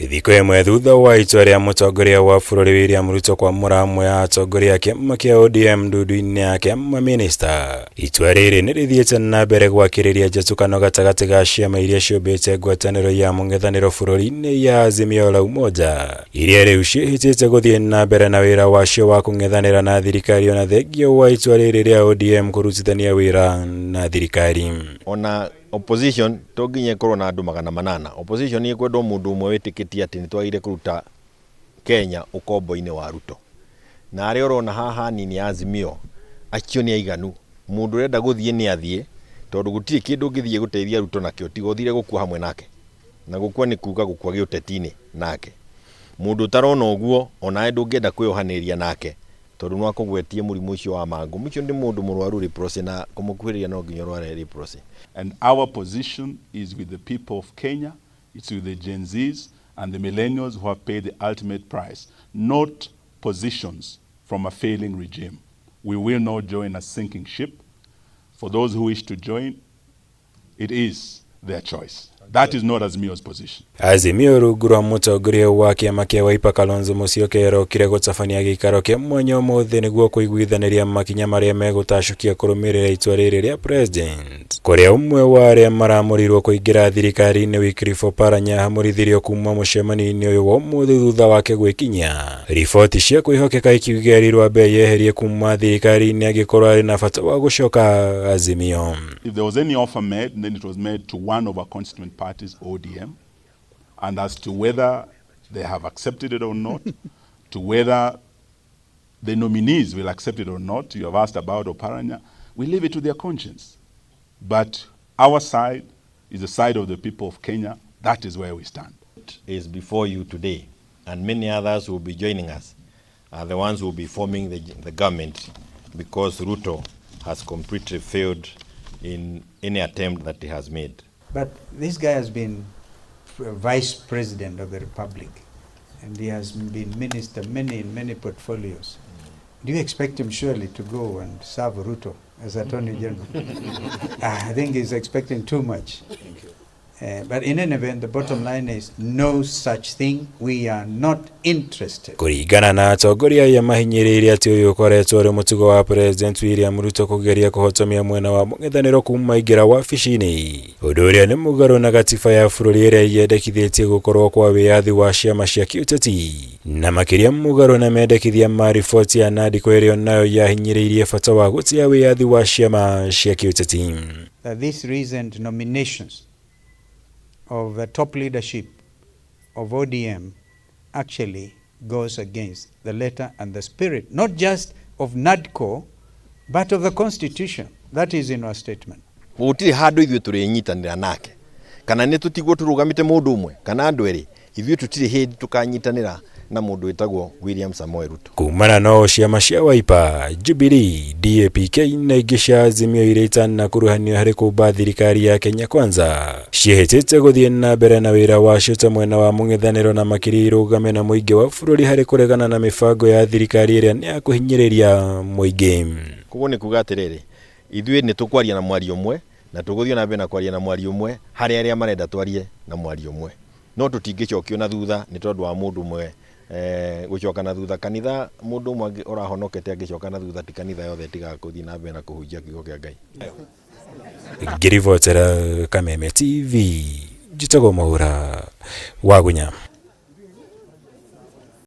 Thiko imwe thutha wa itua ria mutongoria wa bururi William RUTO kwamura amwe a atongoria kiama kia ODM ndundu-ini yake MAMINISTA. Itua riri ni rithiite na mbere gwakiriria njatũkano gatagati ga ciama iria ciumbite ngwatanĩro ya MUNG'ETHANIRO bururi-ini ya Azimio la UMOJA, iria riu ciĩhĩtĩte gũthiĩ na mbere na wĩra wacio wa kũng'ethanĩra na thirikari ona thengio wa itua riri ria ODM kũrutithania wĩra na thirikari. Ona opposition toginye korwo na andu 800. Opposition ni kwenda mundu umwe witikitie ati nitwaire kuruta Kenya ukombo-ini wa RUTO. Na ari orona haha nini Azimio acio ni aiganu. Mundu renda guthie ni athie tondu gutiri kindu ngithie guteithia RUTO nakio tigo thire gukua hamwe nake. Na gukua ni kuga gukua giuteti-ini nake. Mundu tarona uguo ona endu ngenda kwiohaniria nake tondu no akugwetie murimu ucio wa mangu. Mucio ndi mundu murwaru riprose na kumukuhiria no nginya rware riprose. And our position is with the people of Kenya, it's with the Gen Zs and the millennials who have paid the ultimate price, not positions from a failing regime. We will not join a sinking ship. For those who wish to join, it is their choice. That is not Azimio's position. Azimio rungu rwa mutongoria wa kiama kia Wiper Kalonzo Musyoka erokire gutabania gikaro kia mwanya umuthi niguo kuiguithaniria makinya maria megutacukia kurumirira itua riri ria president. Kuria umwe wa aria maramurirwo kuingira thirikari-ini Wycliffe Oparanya hamurithirio kuma mucemanio-ini uyu wa umuthi thutha wake gwikinya. Riboti cia kwihokeka ikiugerirwo bei yeherie kuma thirikari-ini agikorwo ari na bata wa gucoka Azimio. If there was any offer made, then it was made to one of our constituent parties, ODM, and as to whether they have accepted it or not, to whether the nominees will accept it or not, you have asked about Oparanya, we leave it to their conscience. But our side is the side of the people of Kenya. That is where we stand. Is before you today, and many others will be joining us, are the ones who will be forming the government, because RUTO has completely failed in any attempt that he has made. But this guy has been vice president of the republic, and he has been minister in many portfolios. Do you expect him surely to go and serve RUTO as Attorney General? I think he's expecting too much. But in any event, the bottom line is no such thing. We are not interested. Kuringana na Atongoria ya mahinyiriria ati uyu ukoretwo uri mutugo wa President William RUTO kugeria kuhotomia mwena wa MUNG'ETHANIRO kumaingira wabici-ini. Undu uria ni mugaru na gatiba ya bururi iria yendekithitie gukorwo kwa wiyathi wa ciama cia kiuteti. Na makiria mugaru na mendekithia ma riboti ya NAGO iria nayo yahinyiriirie bata wa gutia wiyathi wa ciama cia kiuteti. These recent nominations of the top leadership of ODM actually goes against the letter and the spirit, not just of NAGO, but of the Constitution. That is in our statement. Gutiri handu ithuĩ tũrĩnyitanĩra nake kana nĩ tũtigwo tũrũgamĩte mũndũ ũmwe kana andũ erĩ, ithuĩ tũtirĩ hĩndĩ tũkanyitanĩra na mũndũ wĩtagwo William Samoei Ruto. Kumana no ciama cia Wiper, Jubilee, DAP na ingĩ cia Azimio iria itanakuruhanio harĩ kũmba thirikari ya Kenya Kwanza ciĩhĩtĩte gũthiĩ na mbere na wĩra wacio ta mwena wa MUNG'ETHANIRO na makĩria irũgame na mũingĩ wa bũrũri harĩ kũregana na mĩbango ya thirikari ĩrĩa nĩ ya kũhinyĩrĩria mũingĩ. Koguo nĩ kuga atĩrĩrĩ, ithuĩ nĩ tũkwaria na mwario ũmwe na tũgũthiĩ na mbere na kwaria na mwario ũmwe harĩ arĩa marenda twarie na mwario ũmwe. No tũtingĩcokio na thutha nĩ tondũ wa mũndũ ũmwe gucoka na thutha. Kanitha mundu umwe urahonokete angicoka na thutha ti kanitha yothe tiga kuthii na mbere na kuhunjia kiugo kia Ngai. Ngirivotera Kameme TV, njitagwo Mahura wa Gunya.